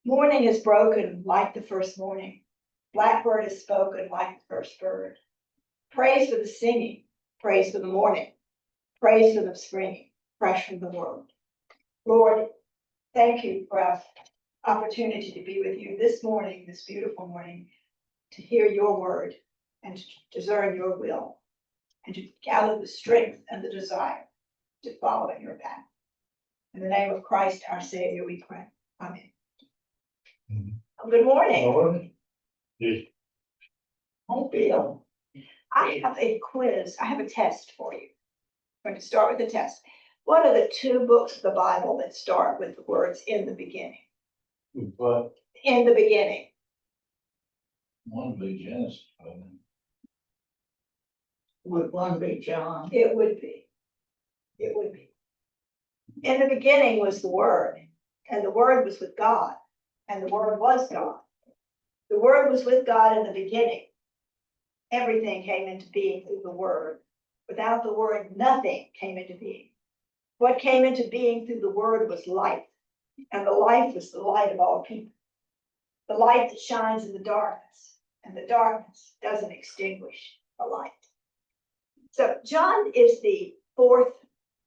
Morning is broken like the first morning. Blackbird is spoken like the first bird. Praise for the singing, praise for the morning, praise for the spring, fresh from the world. Lord, thank you for our opportunity to be with you this morning, this beautiful morning, to hear your word and to discern your will and to gather the strength and the desire to follow in your path. In the name of Christ, our Savior, we pray. Amen. Good morning. Hi, Bill. I have a quiz. I have a test for you. I'm going to start with the test. What are the two books of the Bible that start with the words in the beginning? But In the beginning. one big Genesis. Would one be John? It would be. It would be. In the beginning was the Word, and the Word was with God, and the Word was God. The Word was with God in the beginning. Everything came into being through the Word. Without the Word, nothing came into being. What came into being through the Word was life, and the life was the light of all people. The light that shines in the darkness, and the darkness doesn't extinguish the light. So John is the fourth,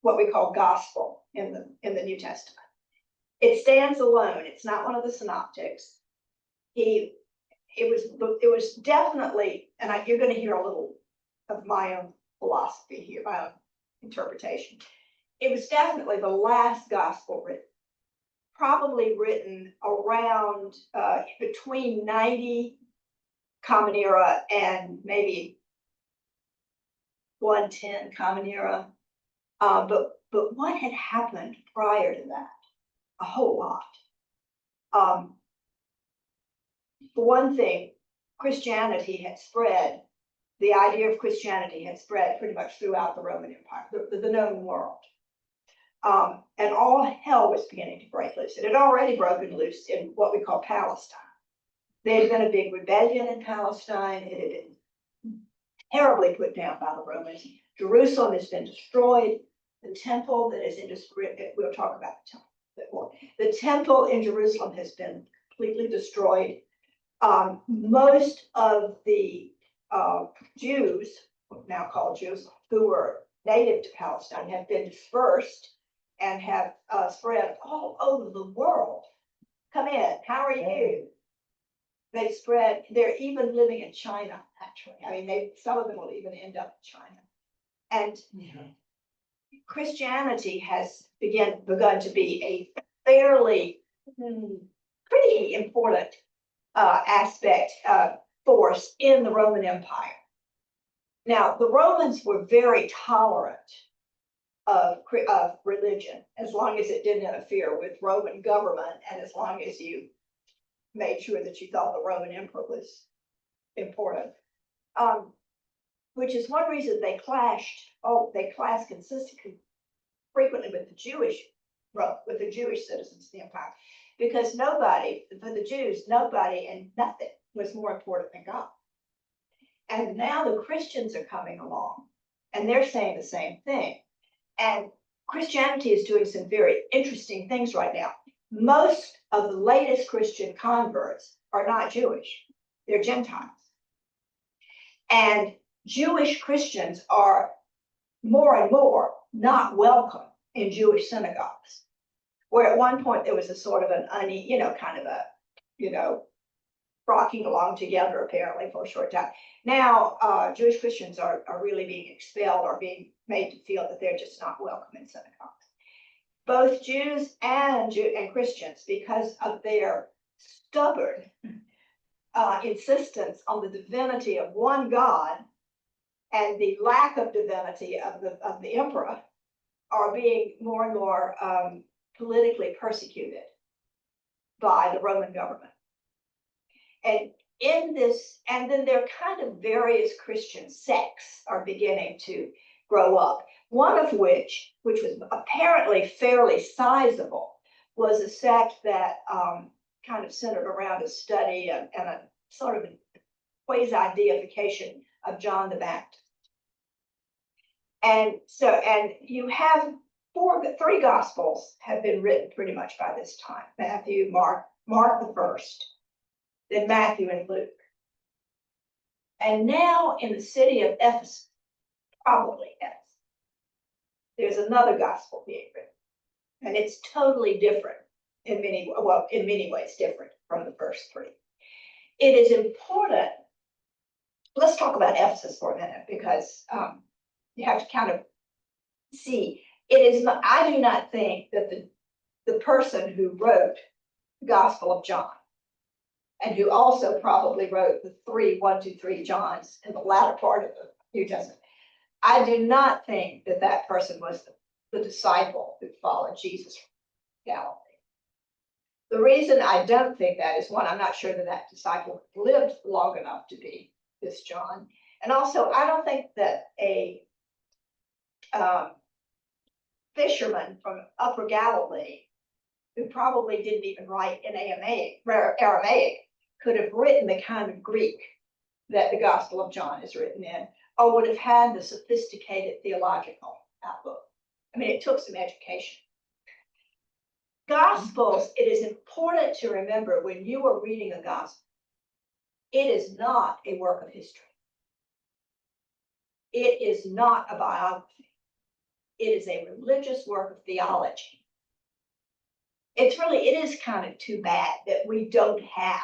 what we call gospel in the New Testament. It stands alone. It's not one of the synoptics. It was definitely, and you're going to hear a little of my own philosophy here, my own interpretation. It was definitely the last gospel written, probably written around between 90 Common Era and maybe 110 Common Era. But what had happened prior to that? A whole lot. For one thing, Christianity had spread. The idea of Christianity had spread pretty much throughout the Roman Empire, the known world. And all hell was beginning to break loose. It had already broken loose in what we call Palestine. There had been a big rebellion in Palestine. It had been terribly put down by the Romans. Jerusalem has been destroyed. The temple that is in we'll talk about the temple a bit more. The temple in Jerusalem has been completely destroyed. Most of the Jews, now called Jews, who were native to Palestine, have been dispersed and have spread all over the world. Come in, how are you? They've spread, they're even living in China, actually. I mean, some of them will even end up in China. And Christianity has begun to be a fairly, pretty important force in the Roman Empire. Now, the Romans were very tolerant of religion, as long as it didn't interfere with Roman government, and as long as you made sure that you thought the Roman emperor was important. Which is one reason they clashed. They clashed consistently, frequently with the Jewish citizens of the empire, because for the Jews, nobody and nothing was more important than God. And now the Christians are coming along, and they're saying the same thing. And Christianity is doing some very interesting things right now. Most of the latest Christian converts are not Jewish, they're Gentiles. And Jewish Christians are more and more not welcome in Jewish synagogues, where at one point there was a sort of an rocking along together apparently for a short time. Now Jewish Christians are really being expelled or being made to feel that they're just not welcome in synagogues. Both Jews and Christians, because of their stubborn insistence on the divinity of one God and the lack of divinity of the emperor, are being more and more politically persecuted by the Roman government. And in this, and then there are kind of various Christian sects are beginning to grow up. One of which was apparently fairly sizable, was a sect that kind of centered around a study and a sort of a quasi-deification of John the Baptist. And you have three gospels have been written pretty much by this time: Matthew, Mark, Mark the first, then Matthew and Luke. And now in the city of Ephesus, probably Ephesus, there's another gospel being written. And it's totally different in many ways different from the first three. It is important. Let's talk about Ephesus for a minute because you have to kind of see. It is not, I do not think that the person who wrote the Gospel of John and who also probably wrote the 1, 2, 3 Johns in the latter part of the New Testament, I do not think that that person was the disciple who followed Jesus from Galilee. The reason I don't think that is, one, I'm not sure that that disciple lived long enough to be this John. And also, I don't think that a fisherman from Upper Galilee, who probably didn't even write in Aramaic, could have written the kind of Greek that the Gospel of John is written in, or would have had the sophisticated theological outlook. I mean, it took some education. Gospels, it is important to remember when you are reading a gospel, it is not a work of history. It is not a biography. It is a religious work of theology. It is kind of too bad that we don't have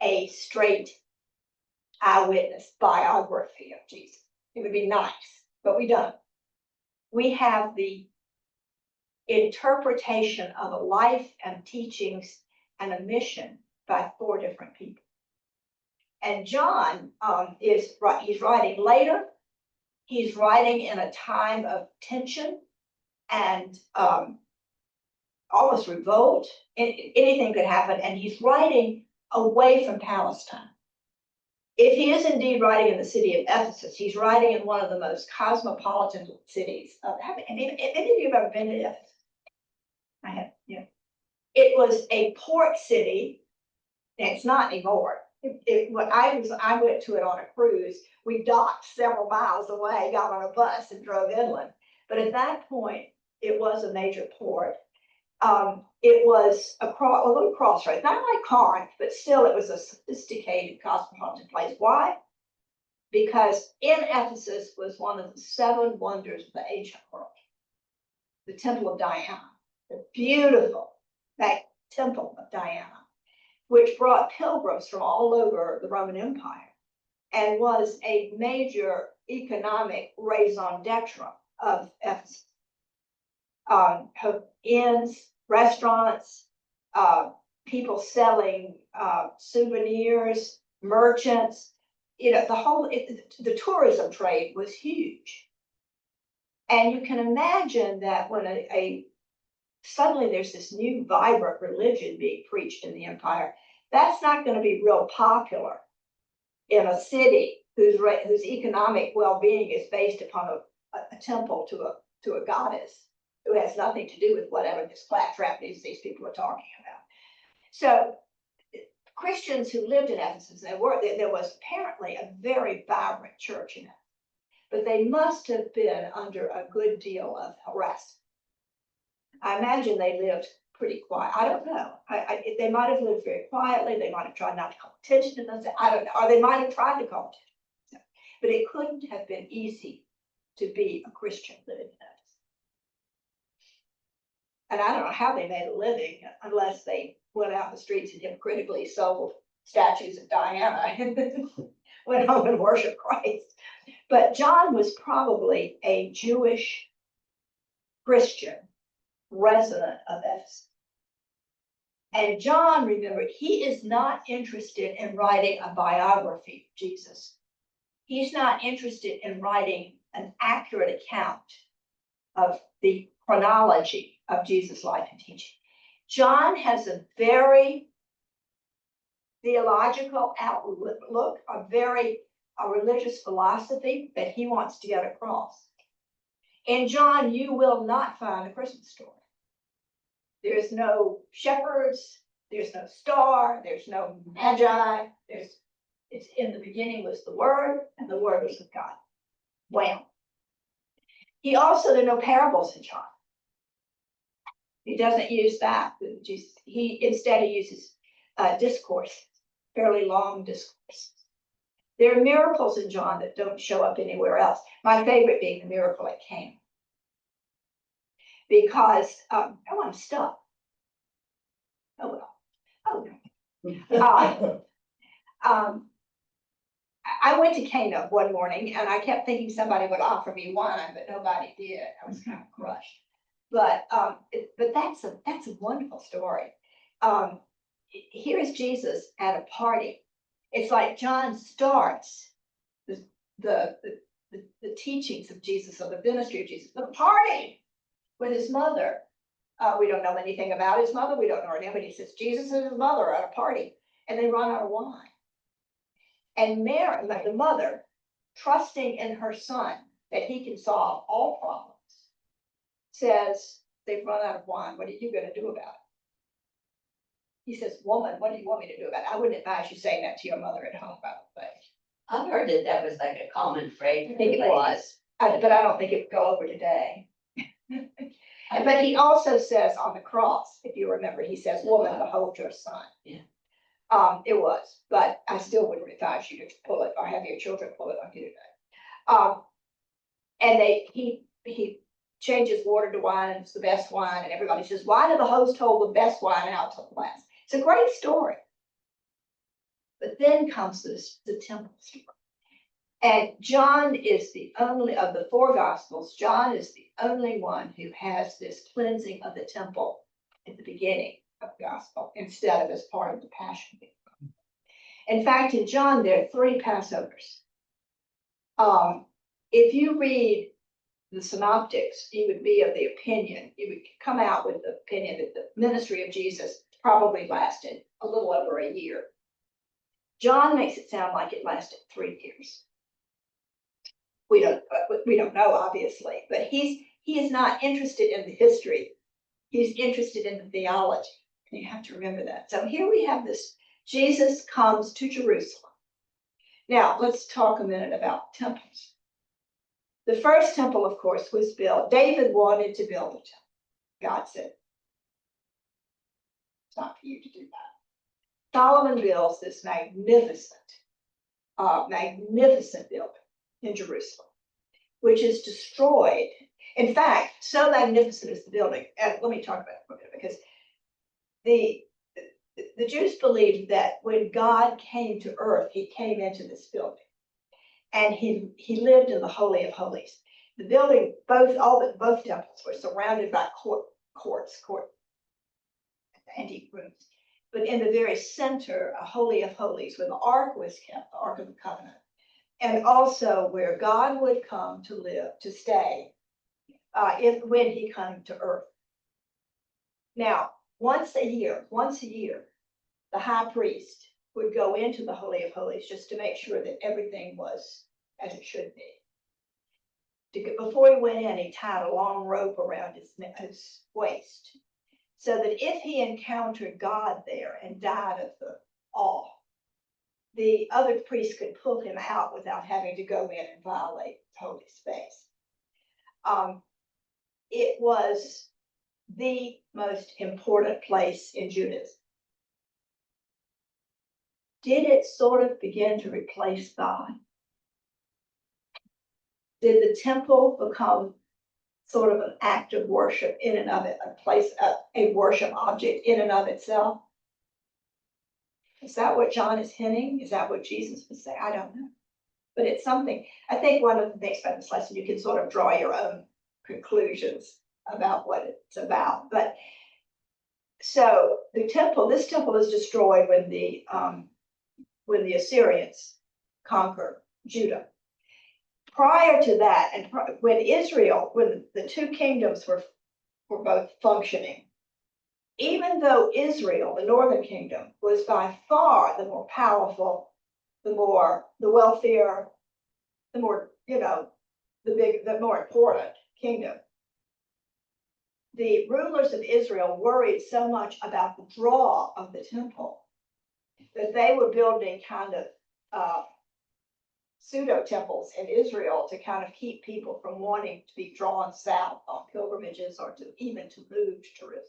a straight eyewitness biography of Jesus. It would be nice, but we don't. We have the interpretation of a life and teachings and a mission by 4 different people. And John he's writing later. He's writing in a time of tension and almost revolt. Anything could happen, and he's writing away from Palestine. If he is indeed writing in the city of Ephesus, he's writing in one of the most cosmopolitan cities. Have any of you ever been to Ephesus? I have, yeah. It was a port city, and it's not anymore. When I went to it on a cruise. We docked several miles away, got on a bus, and drove inland. But at that point, it was a major port. It was a little crossroads, not like Corinth, but still it was a sophisticated cosmopolitan place. Why? Because in Ephesus was one of the 7 wonders of the ancient world, the Temple of Diana, the beautiful that Temple of Diana, which brought pilgrims from all over the Roman Empire and was a major economic raison d'etre of Ephesus. Inns, restaurants, people selling souvenirs, merchants, the tourism trade was huge. And you can imagine that when suddenly there's this new vibrant religion being preached in the empire, that's not going to be real popular in a city whose economic well-being is based upon a temple to a goddess who has nothing to do with whatever this claptrap is these people are talking about. So Christians who lived in Ephesus, there was apparently a very vibrant church in it, but they must have been under a good deal of harassment. I imagine they lived pretty quiet. I don't know. They might have lived very quietly. They might have tried not to call attention to themselves. I don't know. Or they might have tried to call attention. But it couldn't have been easy to be a Christian living in Ephesus. And I don't know how they made a living unless they went out in the streets and hypocritically sold statues of Diana and went home and worshiped Christ. But John was probably a Jewish Christian resident of Ephesus. And John, remember, he is not interested in writing a biography of Jesus. He's not interested in writing an accurate account of the chronology of Jesus' life and teaching. John has a very theological outlook, a religious philosophy that he wants to get across. In John, you will not find a Christmas story. There's no shepherds, there's no star, there's no magi, it's in the beginning was the Word, and the Word was with God. Wham. There are no parables in John. He doesn't use that. Instead he uses discourse, fairly long discourse. There are miracles in John that don't show up anywhere else. My favorite being the miracle at Cana. Because, oh, I'm stuck. Oh, well. Oh, no. I went to Cana one morning and I kept thinking somebody would offer me wine, but nobody did. I was kind of crushed. But that's a wonderful story. Here is Jesus at a party. It's like John starts the teachings of Jesus, or the ministry of Jesus, the party with his mother. We don't know anything about his mother. We don't know her name, but he says Jesus and his mother are at a party, and they run out of wine. And Mary, like the mother, trusting in her son that he can solve all problems, says, they've run out of wine. What are you going to do about it? He says, woman, what do you want me to do about it? I wouldn't advise you saying that to your mother at home, by the way. I've heard that was like a common phrase. I think it was, but I don't think it would go over today. But he also says on the cross, if you remember, he says, woman, behold your son. Yeah. It was, but I still wouldn't advise you to pull it or have your children pull it on you today. And he changes water to wine, and it's the best wine, and everybody says, why did the host hold the best wine out till last? It's a great story. But then comes the temple story. And John is the only of the four gospels, John is the only one who has this cleansing of the temple at the beginning of the gospel instead of as part of the Passion. In fact, in John, there are 3 Passovers. If you read the synoptics, you would be of the opinion, you would come out with the opinion that the ministry of Jesus probably lasted a little over a year. John makes it sound like it lasted 3 years. We don't know, obviously, but he is not interested in the history. He's interested in the theology. And you have to remember that. So here we have this, Jesus comes to Jerusalem. Now, let's talk a minute about temples. The first temple, of course, was built. David wanted to build a temple. God said, it's not for you to do that. Solomon builds this magnificent building in Jerusalem, which is destroyed. In fact, so magnificent is the building. And let me talk about it for a minute, because the Jews believed that when God came to earth, he came into this building. And he lived in the Holy of Holies. The building, both temples were surrounded by courts, antique rooms. But in the very center, a Holy of Holies, where the Ark was kept, the Ark of the Covenant, and also where God would come to live, to stay, when he came to earth. Now, once a year, the high priest would go into the Holy of Holies just to make sure that everything was as it should be. Before he went in, he tied a long rope around his waist, so that if he encountered God there and died of the awe, the other priests could pull him out without having to go in and violate holy space. It was the most important place in Judaism. Did it sort of begin to replace God? Did the temple become sort of an act of worship in and of it, a worship object in and of itself? Is that what John is hinting? Is that what Jesus was saying? I don't know. But it's something, I think one of the things about this lesson, you can sort of draw your own conclusions about what it's about. But so this temple is destroyed when the Assyrians conquer Judah. Prior to that, and when the 2 kingdoms were both functioning, even though Israel, the northern kingdom, was by far the more powerful, the wealthier, the more important kingdom, the rulers of Israel worried so much about the draw of the temple that they were building kind of pseudo temples in Israel to kind of keep people from wanting to be drawn south on pilgrimages or to even to move to Jerusalem.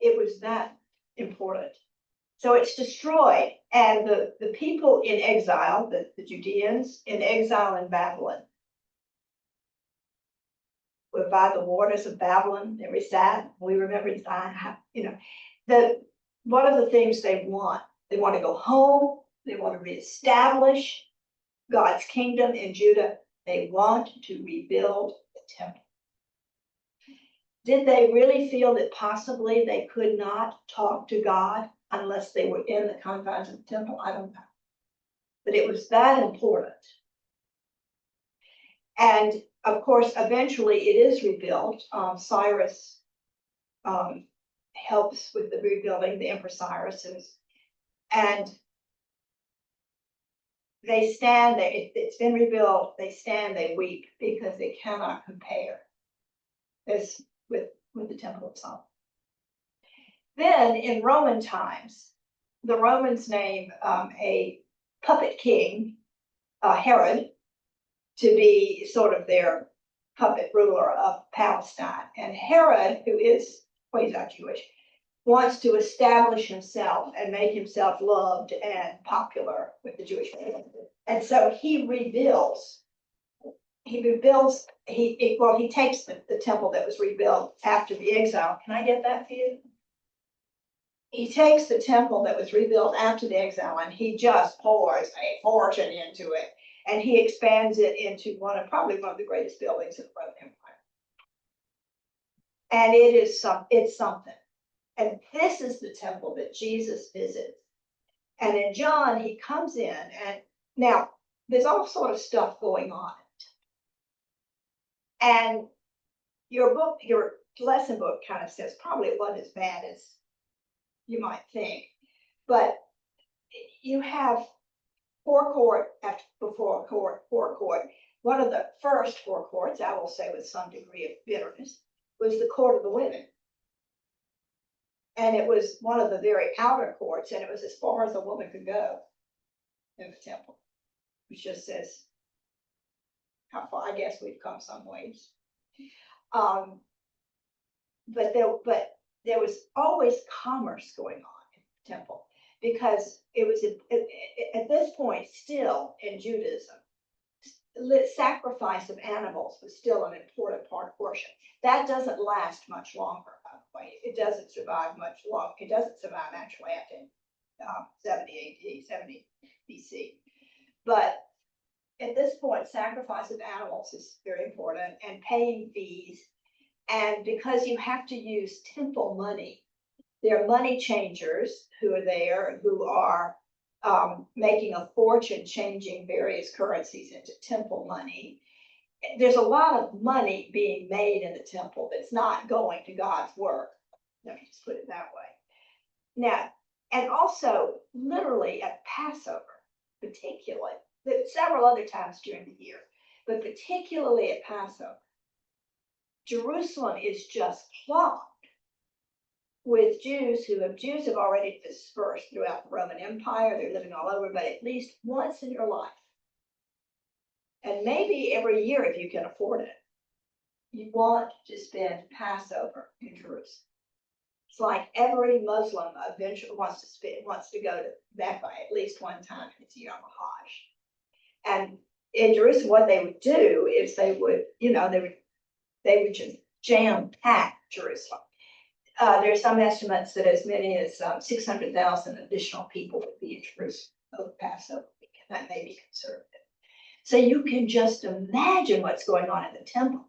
It was that important. So it's destroyed, and the people in exile, the Judeans in exile in Babylon, were by the waters of Babylon. They were sad. We remember Zion. One of the things they want to go home. They want to reestablish God's kingdom in Judah. They want to rebuild the temple. Did they really feel that possibly they could not talk to God unless they were in the confines of the temple? I don't know. But it was that important. And of course, eventually it is rebuilt. Cyrus helps with the rebuilding, the Emperor Cyrus is, and they stand there. It's been rebuilt. They stand, they weep because they cannot compare this with the Temple of Solomon. Then in Roman times, the Romans name a puppet king, Herod, to be sort of their puppet ruler of Palestine. And Herod, who is quasi-Jewish, wants to establish himself and make himself loved and popular with the Jewish people. And so he rebuilds. He takes the temple that was rebuilt after the exile. Can I get that for you? He takes the temple that was rebuilt after the exile and he just pours a fortune into it. And he expands it into probably one of the greatest buildings in the Roman Empire. And it's something. And this is the temple that Jesus visits. And in John, he comes in, and now there's all sort of stuff going on. And your lesson book kind of says probably it wasn't as bad as you might think. But you have forecourt after before forecourt. One of the first forecourts, I will say with some degree of bitterness, was the court of the women. And it was one of the very outer courts, and it was as far as a woman could go in the temple, which just says how far. I guess we've come some ways. But there was always commerce going on in the temple because it was at this point still in Judaism. Sacrifice of animals was still an important worship. That doesn't last much longer, by the way. It doesn't survive much longer. It doesn't survive actually after 70 AD, 70 BC. But at this point, sacrifice of animals is very important, and paying fees. And because you have to use temple money, there are money changers who are there who are making a fortune changing various currencies into temple money. There's a lot of money being made in the temple that's not going to God's work. Let me just put it that way. Now, and also literally at Passover, particularly, several other times during the year, but particularly at Passover, Jerusalem is just clogged with Jews have already dispersed throughout the Roman Empire. They're living all over, but at least once in your life, and maybe every year if you can afford it, you want to spend Passover in Jerusalem. It's like every Muslim eventually wants to go to Mecca at least one time in its year on a Hajj. And in Jerusalem, what they would do is they would just jam pack Jerusalem. There's some estimates that as many as 600,000 additional people would be in Jerusalem over Passover weekend. That may be conservative. So you can just imagine what's going on in the temple.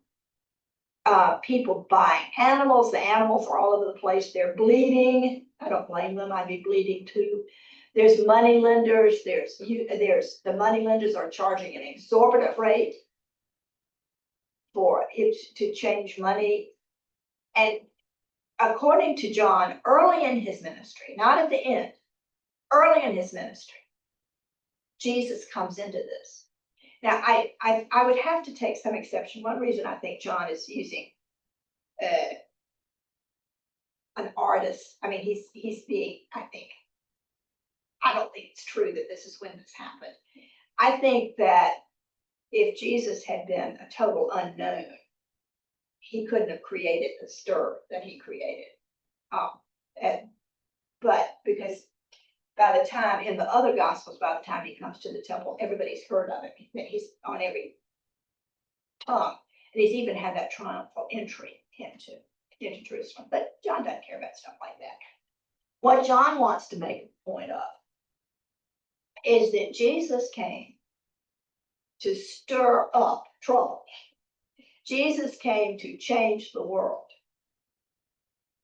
People buying animals. The animals are all over the place. They're bleeding. I don't blame them. I'd be bleeding too. There's money lenders. The money lenders are charging an exorbitant rate for it to change money. And according to John, early in his ministry, not at the end, early in his ministry, Jesus comes into this. Now, I would have to take some exception. One reason I think John is using an artist. I mean, he's being, I don't think it's true that this is when this happened. I think that if Jesus had been a total unknown, he couldn't have created the stir that he created. And, but because by the time in the other gospels, by the time he comes to the temple, everybody's heard of him. He's on every tongue. And he's even had that triumphal entry into Jerusalem. But John doesn't care about stuff like that. What John wants to make a point of is that Jesus came to stir up trouble. Jesus came to change the world.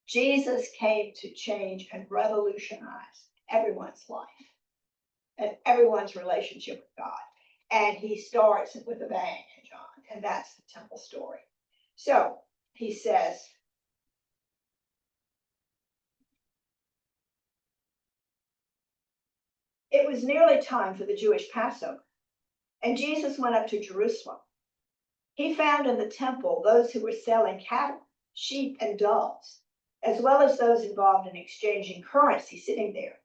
Jesus came to change and revolutionize everyone's life and everyone's relationship with God. And he starts with a bang in John, and that's the temple story. So he says, it was nearly time for the Jewish Passover, and Jesus went up to Jerusalem. He found in the temple those who were selling cattle, sheep, and doves, as well as those involved in exchanging currency sitting there.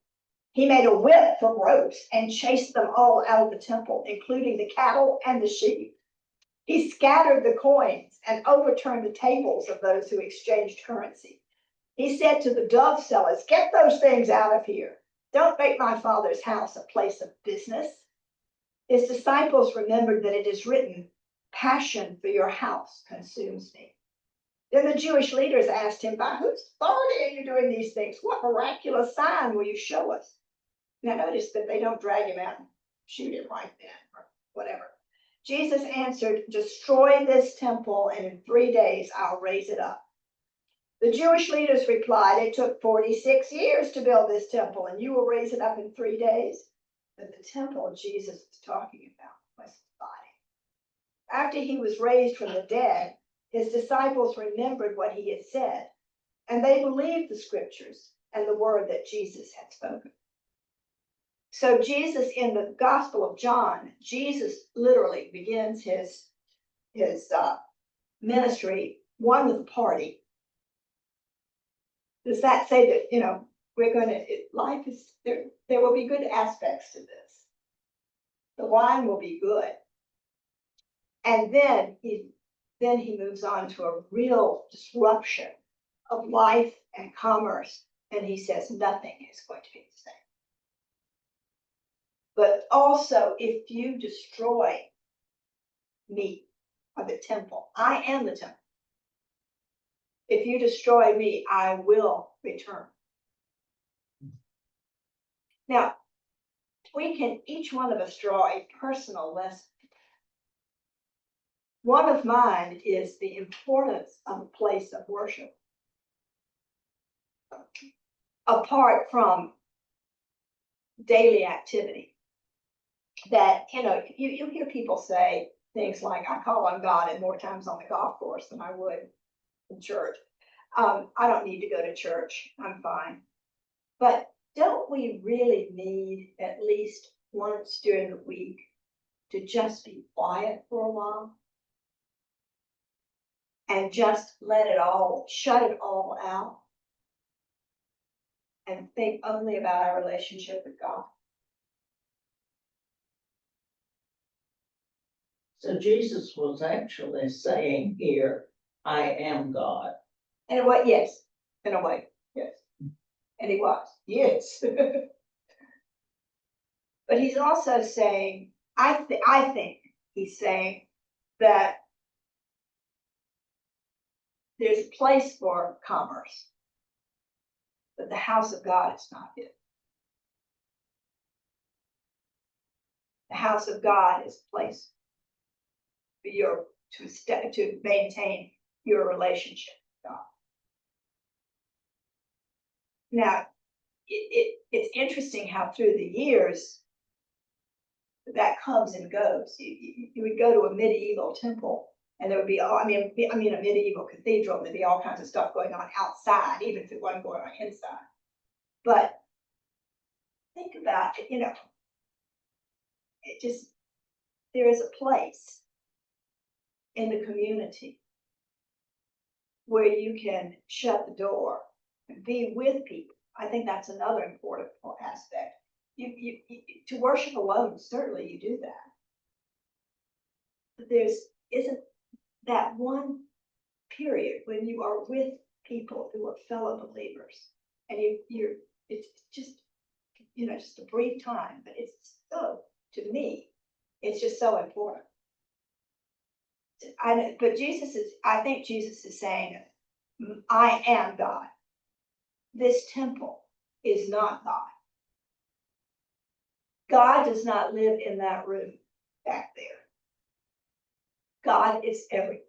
He made a whip from ropes and chased them all out of the temple, including the cattle and the sheep. He scattered the coins and overturned the tables of those who exchanged currency. He said to the dove sellers, "Get those things out of here. Don't make my Father's house a place of business." His disciples remembered that it is written, "Passion for your house consumes me." Then the Jewish leaders asked him, "By whose authority are you doing these things? What miraculous sign will you show us?" Now notice that they don't drag him out and shoot him right then or whatever. Jesus answered, "Destroy this temple, and in 3 days I'll raise it up." The Jewish leaders replied, "It took 46 years to build this temple, and you will raise it up in 3 days." But the temple Jesus was talking about was his body. After he was raised from the dead, his disciples remembered what he had said, and they believed the scriptures and the word that Jesus had spoken. So Jesus, in the Gospel of John, Jesus literally begins his ministry, one with a party. Does that say that, we're going to, life is, there will be good aspects to this. The wine will be good. And then he moves on to a real disruption of life and commerce. And he says nothing is going to be the same. But also, if you destroy me or the temple, I am the temple. If you destroy me, I will return. Now, we can, each one of us, draw a personal lesson. One of mine is the importance of a place of worship, apart from daily activity. That, you hear people say things like, "I call on God and more times on the golf course than I would in church. I don't need to go to church. I'm fine." But don't we really need at least once during the week to just be quiet for a while? And just shut it all out and think only about our relationship with God. So Jesus was actually saying here, "I am God." And what? Yes, in a way, yes. And he was, yes. But he's also saying, I think he's saying that there's a place for commerce, but the house of God is not it. The house of God is a place for to maintain your relationship with God. Now, it's interesting how through the years that comes and goes. You would go to a medieval temple, and there would be a medieval cathedral. There'd be all kinds of stuff going on outside, even if it wasn't going on inside. But think about it, there is a place in the community where you can shut the door and be with people. I think that's another important aspect. to worship alone, certainly you do that. But isn't that one period when you are with people who are fellow believers, and it's just, just a brief time, but it's so, to me, it's just so important. But I think Jesus is saying, I am God. This temple is not God. God does not live in that room back there. God is everywhere.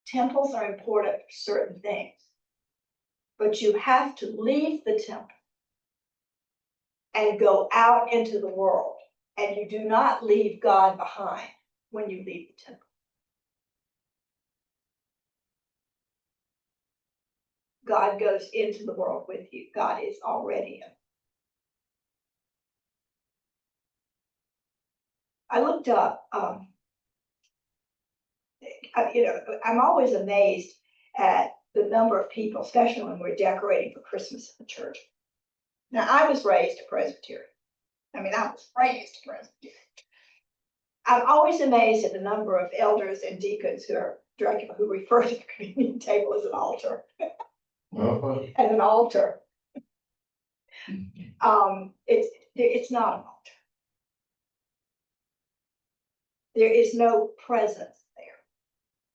Temples are important for certain things, but you have to leave the temple and go out into the world, and you do not leave God behind when you leave the temple. God goes into the world with you. God is already in. I looked up, I'm always amazed at the number of people, especially when we're decorating for Christmas in the church. Now, I was raised a Presbyterian. I'm always amazed at the number of elders and deacons who refer to the communion table as an altar. As an altar. It's not an altar. There is no presence there.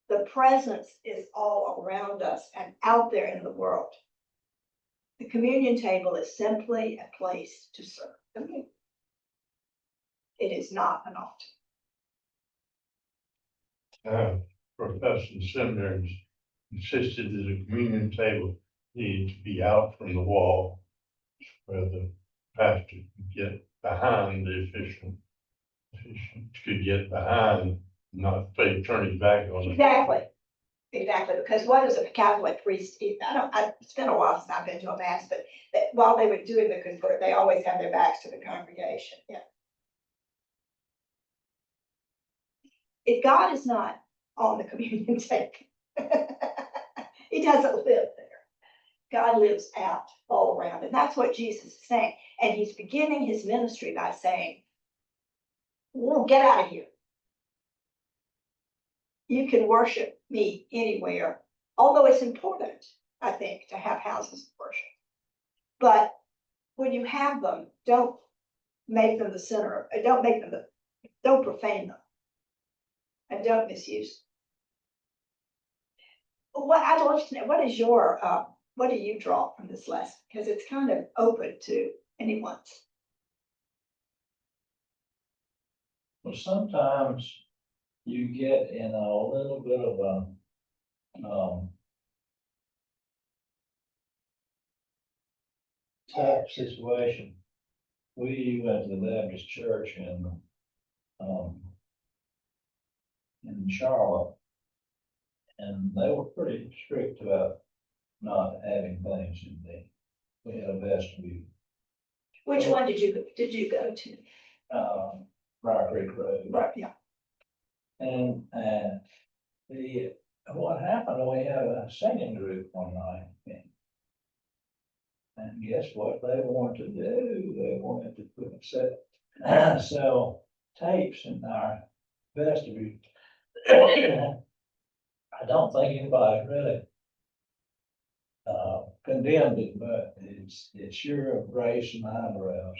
The presence is all around us and out there in the world. The communion table is simply a place to serve communion. It is not an altar. Professors in seminaries insisted that the communion table needed to be out from the wall where the pastor could get behind the official could get behind, not turn his back on it. Exactly, because what does a Catholic priest eat? It's been a while since I've been to a mass, but while they were doing the convert, they always have their backs to the congregation. Yeah. If God is not on the communion table, he doesn't live there. God lives out all around, and that's what Jesus is saying. And he's beginning his ministry by saying, "Well, get out of here. You can worship me anywhere," although it's important, I think, to have houses of worship. But when you have them, don't make them the center. Don't profane them, and don't misuse them. I'd love to know, what do you draw from this lesson? Because it's kind of open to anyone's. Well, sometimes you get in a little bit of a tough situation. We went to the Baptist church in Charlotte, and they were pretty strict about not having things in there. We had a vestibule. Which one did you go to? Rock Creek Road. Right, yeah. And what happened, we had a singing group one night. And guess what they wanted to do? They wanted to sell tapes in our vestibule. I don't think anybody really condemned it, but it's sure raised some eyebrows.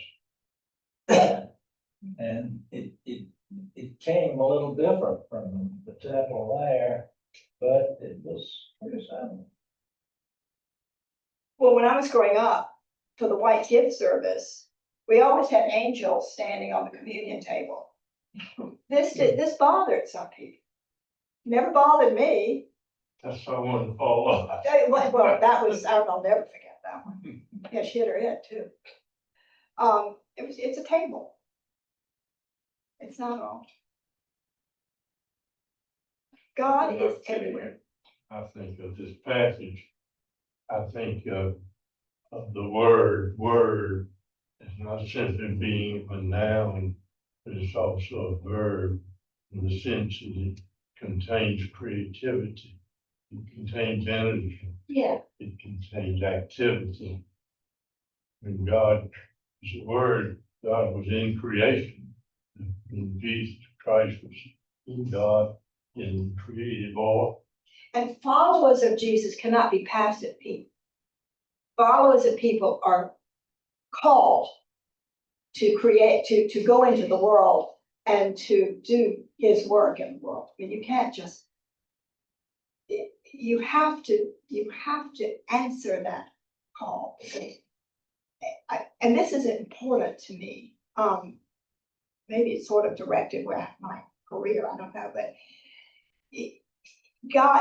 And it came a little different from the temple there, but it was pretty simple. Well, when I was growing up, for the white gift service, we always had angels standing on the communion table. This bothered some people. Never bothered me. That's why I wanted to fall off. Well, I'll never forget that one. Yeah, she hit her head too. It's a table. It's not an altar. God is everywhere. I think of this passage, I think of the word is not simply being a noun, but it's also a verb in the sense that it contains creativity, it contains energy, Yeah. it contains activity. And God is the Word, God was in creation. And Jesus Christ was in God in creative order. And followers of Jesus cannot be passive people. Followers of people are called to create, to go into the world and to do his work in the world. I mean, you can't just, you have to answer that call. And this is important to me. Maybe it's sort of directed with my career, I don't know, but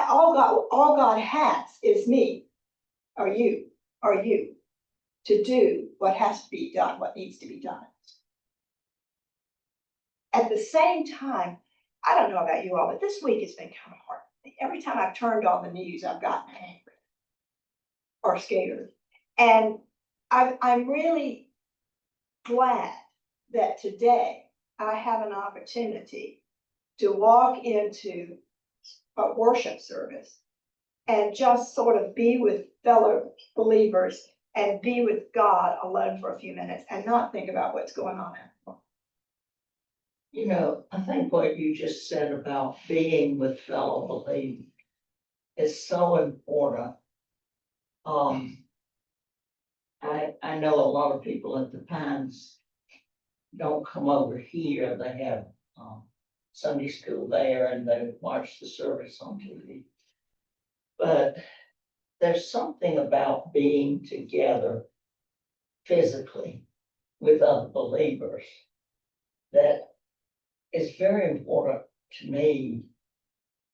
all God has is me, or you, to do what has to be done, what needs to be done. At the same time, I don't know about you all, but this week has been kind of hard. Every time I've turned on the news, I've gotten angry or scared. And I'm really glad that today I have an opportunity to walk into a worship service and just sort of be with fellow believers and be with God alone for a few minutes and not think about what's going on out there. You know, I think what you just said about being with fellow believers is so important. I know a lot of people at the Pines don't come over here. They have Sunday school there and they watch the service on TV. But there's something about being together physically with other believers that is very important to me.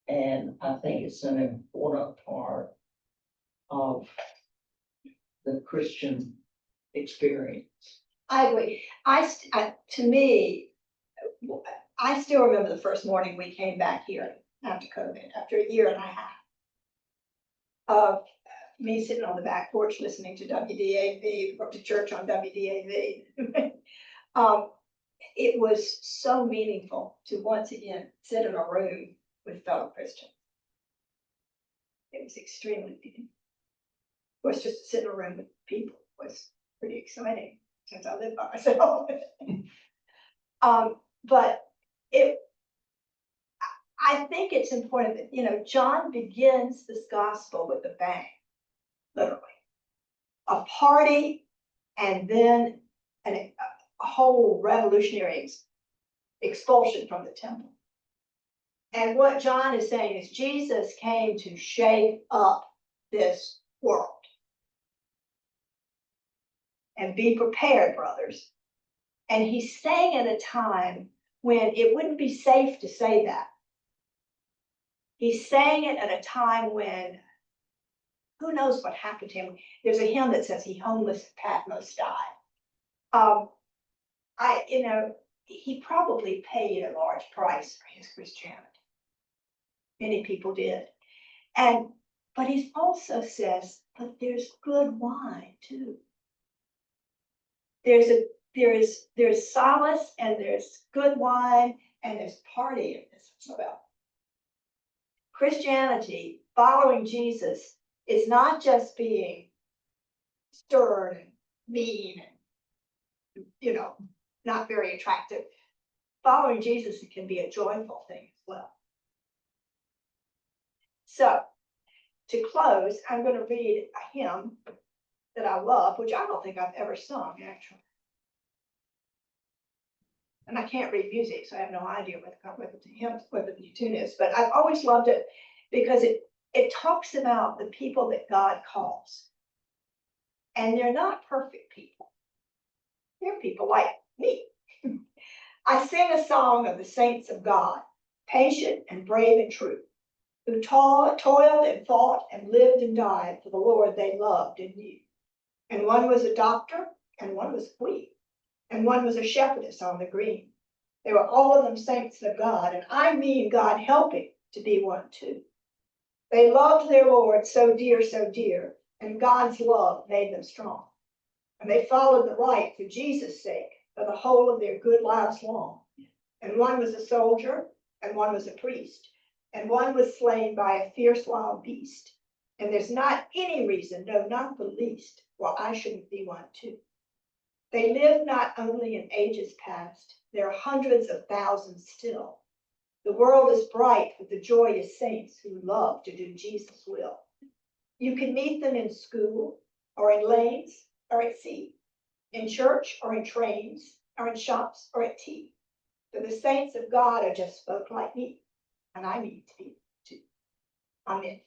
And I think it's an important part of the Christian experience. I agree. To me, I still remember the first morning we came back here after COVID, after a year and a half of me sitting on the back porch listening to WDAV, up to church on WDAV. It was so meaningful to once again sit in a room with fellow Christians. It was extremely meaningful. Of course, just to sit in a room with people was pretty exciting since I live by myself. But I think it's important that, you know, John begins this gospel with a bang, literally. A party and then a whole revolutionary expulsion from the temple. And what John is saying is Jesus came to shake up this world. And be prepared, brothers. And he's saying at a time when it wouldn't be safe to say that. He's saying it at a time when who knows what happened to him. There's a hymn that says he homeless Patmos died. He probably paid a large price for his Christianity. Many people did. But he also says, but there's good wine too. There's solace and there's good wine and there's party in this as well. Christianity, following Jesus, is not just being stern and mean and, not very attractive. Following Jesus, it can be a joyful thing as well. So, to close, I'm going to read a hymn that I love, which I don't think I've ever sung, actually. And I can't read music, so I have no idea what the tune is, but I've always loved it because it talks about the people that God calls. And they're not perfect people. They're people like me. I sing a song of the saints of God, patient and brave and true, who toiled and fought and lived and died for the Lord they loved and knew. And one was a doctor, and one was a queen, and one was a shepherdess on the green. They were all of them saints of God, and I mean God helping to be one too. They loved their Lord so dear, and God's love made them strong. And they followed the right for Jesus' sake for the whole of their good lives long. And one was a soldier, and one was a priest, and one was slain by a fierce wild beast. And there's not any reason, no, not the least, why I shouldn't be one too. They live not only in ages past, there are hundreds of thousands still. The world is bright with the joyous saints who love to do Jesus' will. You can meet them in school, or in lanes, or at sea, in church, or in trains, or in shops, or at tea. For the saints of God are just folk like me, and I need to be too. Amen.